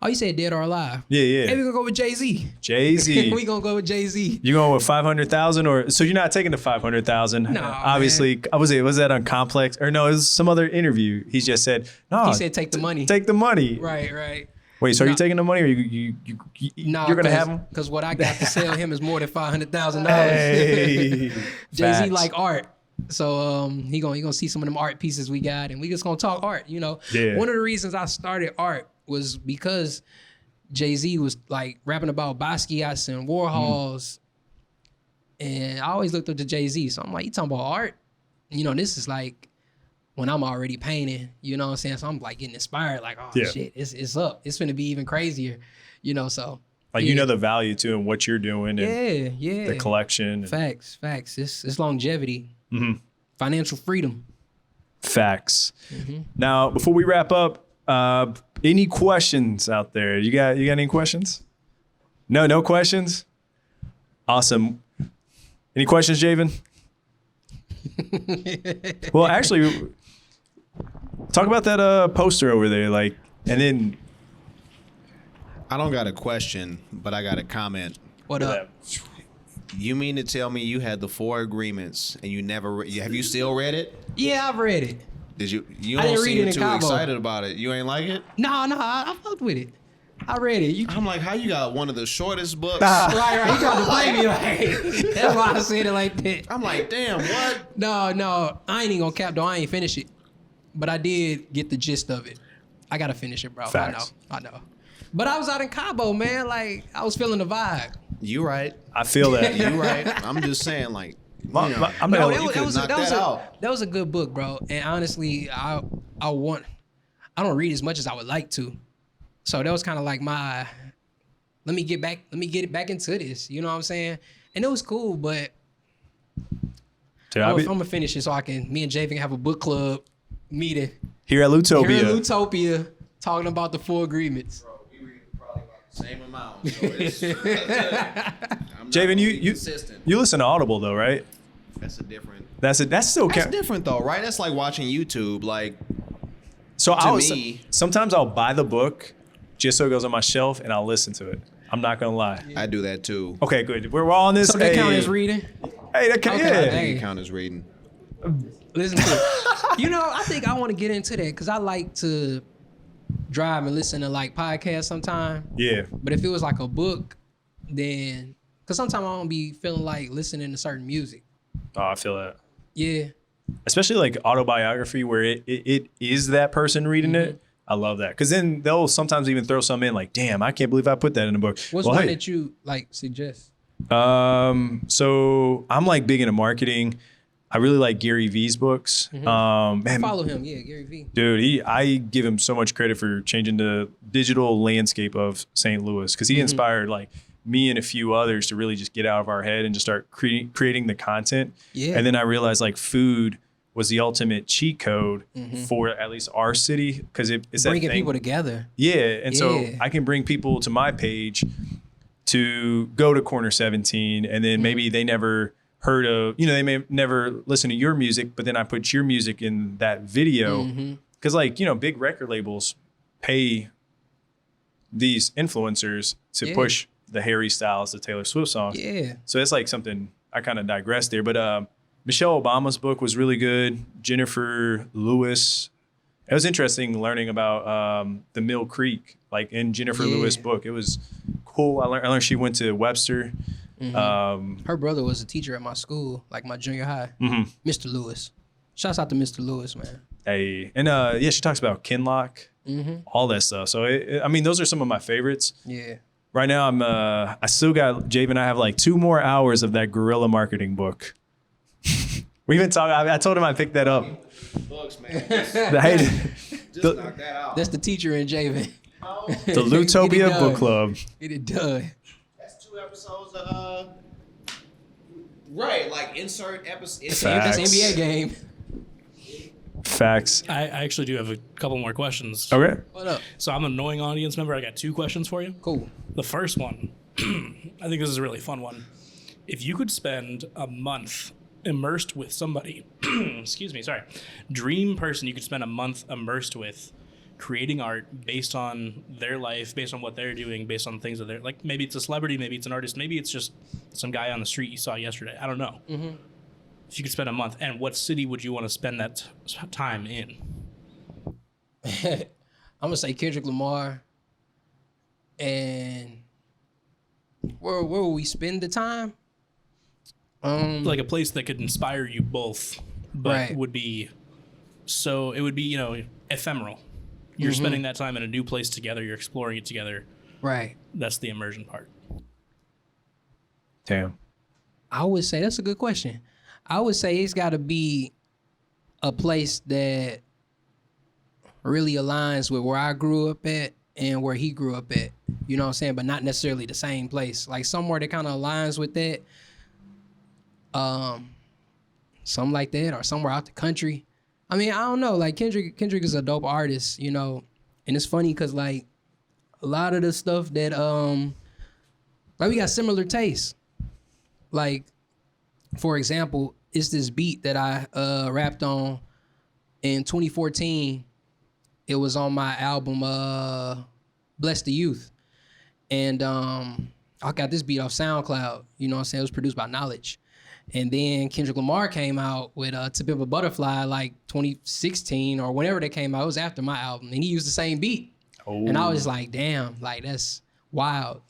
Oh, you said Dead or Alive? Yeah. Hey, we gonna go with Jay-Z. Jay-Z. We gonna go with Jay-Z. You going with 500,000 or so you're not taking the 500,000? No, obviously. Man. Was that on Complex or no? It was some other interview. He just said no. He said take the money. Take the money. Right. Wait, so are you taking the money or you're gonna have him? Because what I got to sell him is more than $500,000. Hey, Jay-Z facts. like art. So he gonna see some of them art pieces we got, and we just gonna talk art. You know, One of the reasons I started art was because Jay-Z was like rapping about Basquiat's and Warhols, and I always looked up to Jay-Z. So I'm like, you talking about art? You know, this is like when I'm already painting. You know what I'm saying? So I'm like getting inspired. Like, oh shit, it's up. It's gonna be even crazier. You know, so. Like you know the value too and what you're doing and the collection. Facts. It's longevity. Financial freedom. Facts. Now, before we wrap up, any questions out there? You got any questions? No questions? Awesome. Any questions, Jayvn? Well, actually, talk about that poster over there, like, and then I don't got a question, but I got a comment. What up? You mean to tell me you had the 4 agreements and you never have you still read it? Yeah, I've read it. Did you? You I don't didn't read it seem in too Cabo. excited about it. You ain't like it? No, I fucked with it. I read it. I'm like, how you got one of the shortest books? Right. You trying to play me like that's why I said it like that. I'm like, damn, what? No, I ain't even gonna cap though. I ain't finish it, but I did get the gist of it. I gotta finish it, bro. Facts. I know. But I was out in Cabo, man. Like I was feeling the vibe. You right. I feel that. You right. I'm just saying, like, I'm No, gonna, that was a good book, bro. And honestly, I don't read as much as I would like to. So that was kind of like my let me get back into this. You know what I'm saying? And it was cool, but I'm gonna finish it so me and Jayvn can have a book club meeting here at Loutopia. Here at Loutopia, talking about the 4 agreements. bro, we read probably about the same amount. So it's, Jayvn, consistent. you listen to Audible though, right? That's a different. That's still That's different though, right? That's like watching YouTube. Like, so me- sometimes I'll buy the book just so it goes on my shelf and I'll listen to it. I'm not gonna lie. I do that too. Okay, good. We're all on this. So that count as reading? Hey, that count. Okay, Yeah. I hey. think it count as reading. Listen to it. You know, I think I want to get into that because I like to drive and listen to like podcasts sometimes. Yeah. But if it was like a book, then because sometimes I don't be feeling like listening to certain music. Oh, I feel that. Yeah. Especially like autobiography where it is that person reading it. I love that. Because then they'll sometimes even throw some in like, damn, I can't believe I put that in a book. What's one that you like suggest? So I'm like big into marketing. I really like Gary Vee's books. I Man, follow him. Yeah, Gary Vee. dude, I give him so much credit for changing the digital landscape of St. Louis because he inspired like me and a few others to really just get out of our head and just start creating the content. Yeah. And then I realized like food was the ultimate cheat code for at least our city because it's Bringing that thing. people together. Yeah, and so Yeah. I can bring people to my page to go to Corner 17, and then maybe they never heard of, they may never listen to your music, but then I put your music in that video because like, big record labels pay these influencers to push the Harry Styles, the Taylor Swift songs. Yeah. So it's like something I kind of digressed there. But Michelle Obama's book was really good. Jennifer Lewis. It was interesting learning about the Mill Creek, like in Jennifer Lewis' book. It was cool. I learned she went to Webster. Her brother was a teacher at my school, like my junior high. Mr. Lewis. Shouts out to Mr. Lewis, man. Hey, and she talks about Kinloch, all that stuff. So I mean, those are some of my favorites. Yeah. Right now, I still got Jayvn. I have like 2 more hours of that guerrilla marketing book. We've been talking. I told him I picked that up. Books, man. Just knock that out. That's the teacher in Jayvn. The Loutopia Book Club. Get it done. That's 2 episodes of right, like insert episode. That's an NBA game. Facts. I actually do have a couple more questions. Okay. What up? So I'm an annoying audience member. I got 2 questions for you. Cool. The first one, I think this is a really fun one. If you could spend a month immersed with somebody, dream person you could spend a month immersed with, creating art based on their life, based on what they're doing, based on things that they're like, maybe it's a celebrity, maybe it's an artist, maybe it's just some guy on the street you saw yesterday. I don't know. If you could spend a month, and what city would you want to spend that time in? I'm gonna say Kendrick Lamar. And where will we spend the time? Like a place that could inspire you both, but would be so it would be, ephemeral. You're spending that time in a new place together, you're exploring it together. Right. That's the immersion part. Damn. I would say that's a good question. I would say it's got to be a place that really aligns with where I grew up at and where he grew up at. You know what I'm saying? But not necessarily the same place. Like somewhere that kind of aligns with that. Something like that, or somewhere out the country. I mean, I don't know. Like Kendrick is a dope artist, and it's funny because like a lot of the stuff that like we got similar tastes. Like, for example, it's this beat that I rapped on in 2014. It was on my album Bless the Youth. And I got this beat off SoundCloud. You know what I'm saying? It was produced by Knowledge. And then Kendrick Lamar came out with To Pimp a Butterfly like 2016 or whenever that came out. It was after my album. And he used the same beat. Oh. And I was like, damn, like that's wild.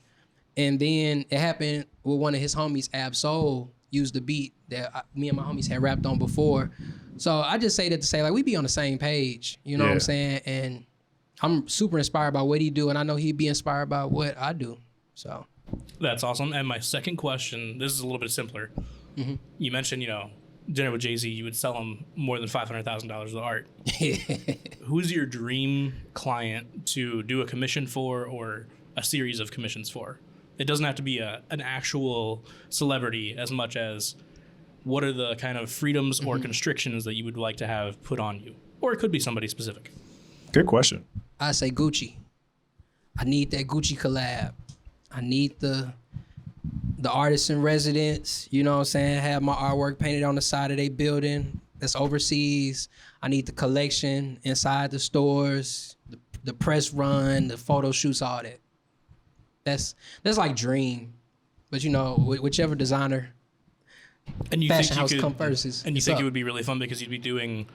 And then it happened with one of his homies, Ab Soul, used the beat that me and my homies had rapped on before. So I just say that to say, like, we be on the same page, you know what I'm saying? And I'm super inspired by what he do, and I know he'd be inspired by what I do, so. That's awesome. And my second question, this is a little bit simpler. You mentioned, dinner with Jay-Z, you would sell him more than $500,000 of art. Who's your dream client to do a commission for or a series of commissions for? It doesn't have to be an actual celebrity as much as what are the kind of freedoms or constrictions that you would like to have put on you? Or it could be somebody specific. Good question. I say Gucci. I need that Gucci collab. I need the artists in residence, you know what I'm saying, have my artwork painted on the side of their building that's overseas. I need the collection inside the stores, the press run, the photo shoots, all that. That's like dream. But whichever designer, and you fashion think house you could, come first. And you think it would be really fun because you'd be doing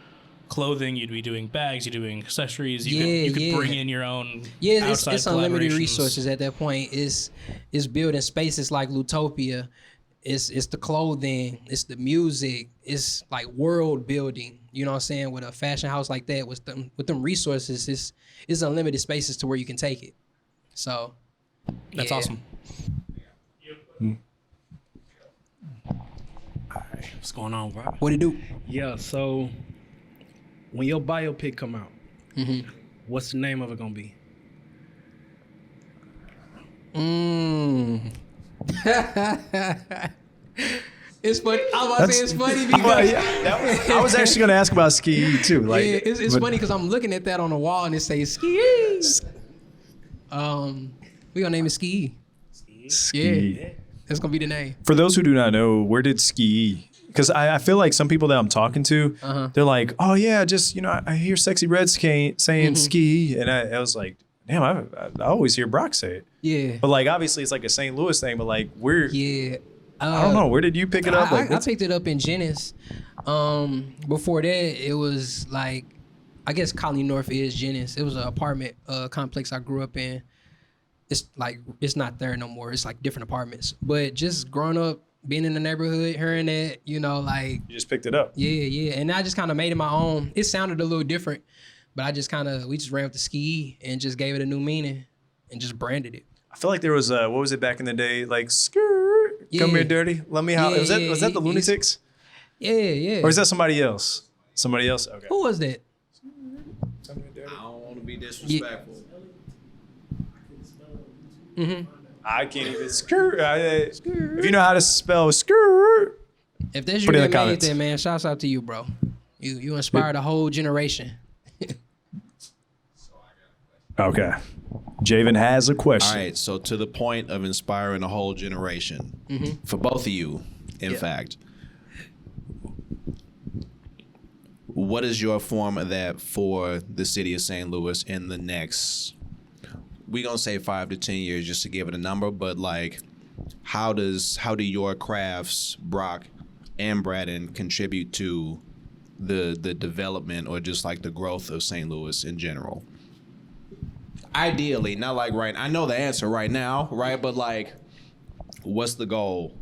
clothing, you'd be doing bags, you're doing accessories, you could bring in your own outside it's unlimited collaborations. resources at that point. It's building spaces like Loutopia. It's the clothing, it's the music, it's like world building, you know what I'm saying? With a fashion house like that, with them resources, it's unlimited spaces to where you can take it. So that's awesome. What's going on, bro? What it do? Yeah, so when your biopic come out, what's the name of it gonna be? It's funny. I was about to say it's funny because I was actually going to ask about Ski too. Like, it's funny because I'm looking at that on the wall and it says Ski. We gonna name it Ski. Ski. Yeah, that's gonna be the name. For those who do not know, where did Ski? Because I feel like some people that I'm talking to, they're like, oh yeah, just I hear Sexy Red saying Ski, and I was like, damn, I always hear Brock say it. Yeah. But like, obviously it's like a St. Louis thing, but like Yeah. I don't know. Where did you pick it up? I picked it up in Jennings. Before that, it was like, I guess Colony North is Jennings. It was an apartment complex I grew up in. It's like, it's not there no more. It's like different apartments. But just growing up, being in the neighborhood, hearing that, you know, like. You just picked it up. Yeah. And I just kind of made it my own. It sounded a little different, but we just ran with the ski and just gave it a new meaning and just branded it. I feel like there was what was it back in the day? Like, skirt, come here, dirty. Let me holler. Was that the Lunatics? Yeah. Or is that somebody else? Somebody else? Okay. Who was that? I don't want to be disrespectful. I can't even skirt. If you know how to spell skirt, If that's you put it in that the made comments. that, man, shouts out to you, bro. You inspired a whole generation. Okay. Jayvn has a question. All right, so to the point of inspiring a whole generation, for both of you, in fact, what is your form of that for the city of St. Louis in the next, we're going to say 5 to 10 years just to give it a number, but like, how do your crafts, Brock and Braden, contribute to the development or just like the growth of St. Louis in general? Ideally, not like right. I know the answer right now, right? But like, what's the goal?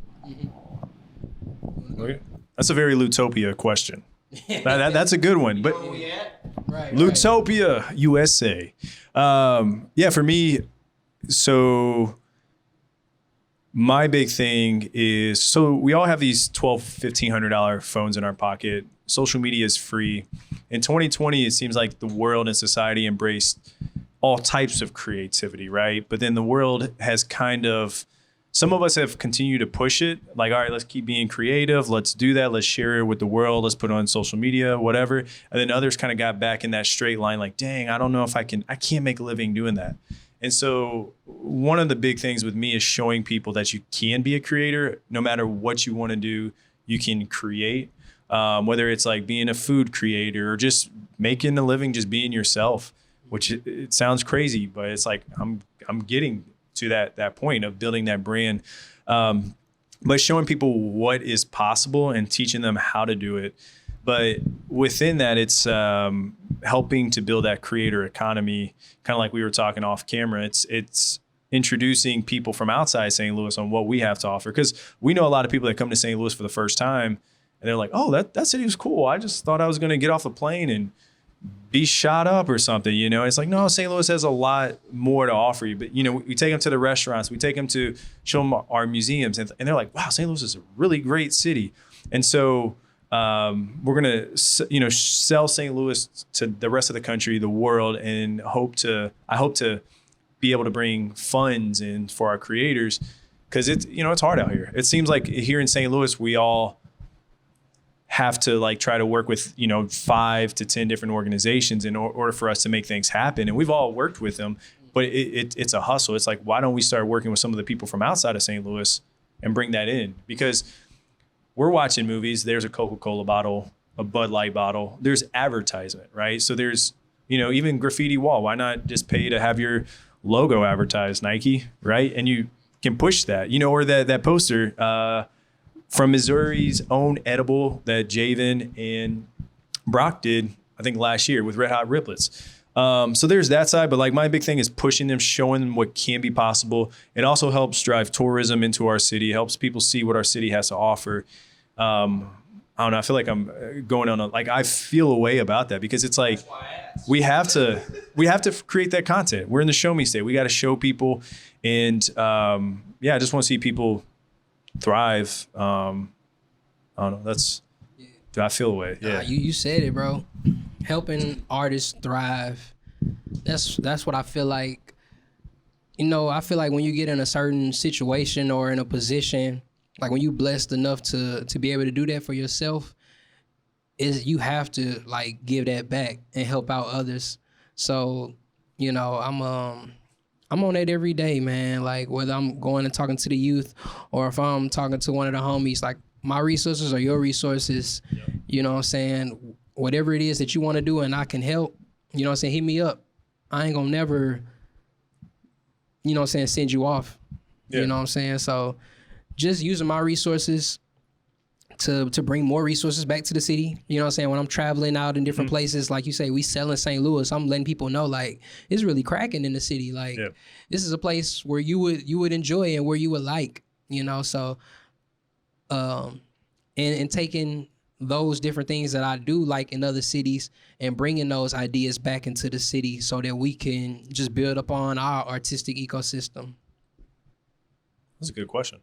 That's a very Loutopia question. That's a good one. But Right. Loutopia, USA. Yeah, for me, so my big thing is, so we all have these $1,200, $1,500 phones in our pocket. Social media is free. In 2020, it seems like the world and society embraced all types of creativity, right? But then the world has kind of, some of us have continued to push it. Like, all right, let's keep being creative. Let's do that. Let's share it with the world. Let's put it on social media, whatever. And then others kind of got back in that straight line, like, dang, I don't know if I can't make a living doing that. And so one of the big things with me is showing people that you can be a creator. No matter what you want to do, you can create. Whether it's like being a food creator or just making a living, just being yourself, which it sounds crazy, but it's like I'm getting to that point of building that brand, but showing people what is possible and teaching them how to do it. But within that, it's helping to build that creator economy, kind of like we were talking off camera. It's introducing people from outside St. Louis on what we have to offer, because we know a lot of people that come to St. Louis for the first time and they're like, oh, that city was cool. I just thought I was going to get off a plane and be shot up or something, you know? It's like, no, St. Louis has a lot more to offer you. But, you know, we take them to the restaurants, we take them to show them our museums, and they're like, wow, St. Louis is a really great city. And so we're going to, sell St. Louis to the rest of the country, the world, and I hope to be able to bring funds in for our creators, because it's hard out here. It seems like here in St. Louis, we all have to like try to work with 5 to 10 different organizations in order for us to make things happen, and we've all worked with them, but it's a hustle. It's like, why don't we start working with some of the people from outside of St. Louis and bring that in? Because we're watching movies, there's a Coca-Cola bottle, a Bud Light bottle, there's advertisement, right? So there's even graffiti wall. Why not just pay to have your logo advertised, Nike, right? And you can push that, or that poster from Missouri's own edible that Jayvn and Brock did, I think last year, with Red Hot Riplets. So there's that side, but like my big thing is pushing them, showing them what can be possible. It also helps drive tourism into our city, helps people see what our city has to offer. I don't know, I feel like I'm going on I feel a way about that, because it's like we have to create that content. We're in the show me state. We got to show people, and I just want to see people thrive. I don't know. Do I feel a way? Yeah. You said it, bro. Helping artists thrive. That's what I feel like. I feel like when you get in a certain situation or in a position, like when you blessed enough to be able to do that for yourself, you have to like give that back and help out others. So, I'm on it every day, man. Like whether I'm going and talking to the youth or if I'm talking to one of the homies, like my resources are your resources. Yep. You know what I'm saying? Whatever it is that you want to do and I can help, hit me up. I ain't gonna never you know what I'm saying, send you off. Yeah. You know what I'm saying? So just using my resources to bring more resources back to the city. You know what I'm saying? When I'm traveling out in different places, like you say, we sell in St. Louis, I'm letting people know like it's really cracking in the city. Like this is a place where you would enjoy and where you would like, you know. So and taking those different things that I do like in other cities and bringing those ideas back into the city so that we can just build upon our artistic ecosystem. That's a good question.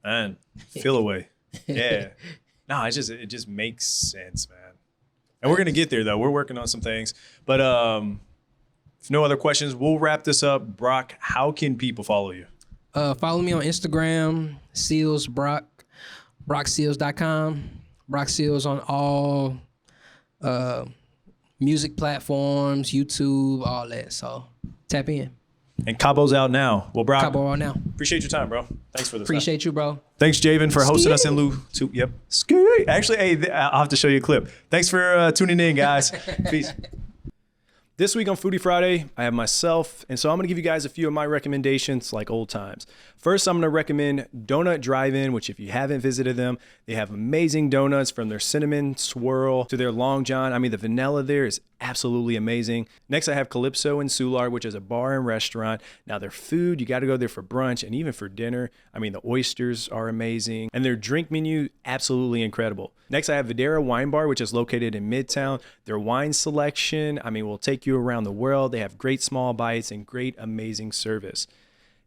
Man, feel away. Yeah. No, it just makes sense, man. And we're gonna get there though. We're working on some things. But if no other questions, we'll wrap this up. Brock, how can people follow you? Follow me on Instagram, Seals Brock, BrockSeals.com. Brock Seals on all music platforms, YouTube, all that. So tap in. And Cabo's out now. Well, Brock, Cabo out now. appreciate your time, bro. Thanks for this. Appreciate you, bro. Thanks, Jayvn, for hosting us in Loutopia. Yep. Ski. Actually, hey, I'll have to show you a clip. Thanks for tuning in, guys. Peace. This week on Foodie Friday, I have myself, and so I'm gonna give you guys a few of my recommendations like old times. First, I'm gonna recommend Donut Drive-In, which if you haven't visited them, they have amazing donuts from their cinnamon swirl to their long john. I mean, the vanilla there is absolutely amazing. Next, I have Calypso in Soulard, which is a bar and restaurant. Now their food, you gotta go there for brunch and even for dinner. I mean, the oysters are amazing and their drink menu, absolutely incredible. Next, I have Videra Wine Bar, which is located in Midtown. Their wine selection, I mean, will take you around the world. They have great small bites and great, amazing service.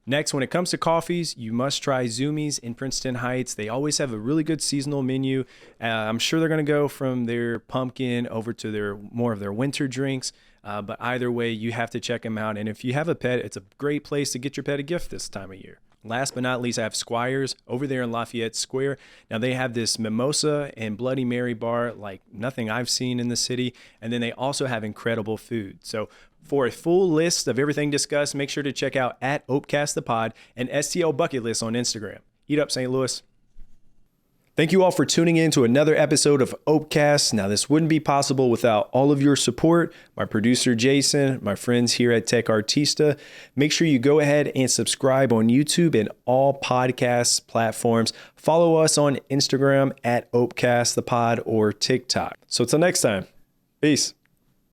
Next, when it comes to coffees, you must try Zoomies in Princeton Heights. They always have a really good seasonal menu. I'm sure they're going to go from their pumpkin over to their more of their winter drinks. But either way, you have to check them out. And if you have a pet, it's a great place to get your pet a gift this time of year. Last but not least, I have Squires over there in Lafayette Square. Now they have this mimosa and Bloody Mary bar like nothing I've seen in the city. And then they also have incredible food. So for a full list of everything discussed, make sure to check out at Opecast the Pod and STL Bucket List on Instagram. Eat up, St. Louis. Thank you all for tuning in to another episode of Opecast. Now, this wouldn't be possible without all of your support. My producer, Jason, my friends here at Tech Artista. Make sure you go ahead and subscribe on YouTube and all podcast platforms. Follow us on Instagram at Opecast the Pod or TikTok. So until next time, peace.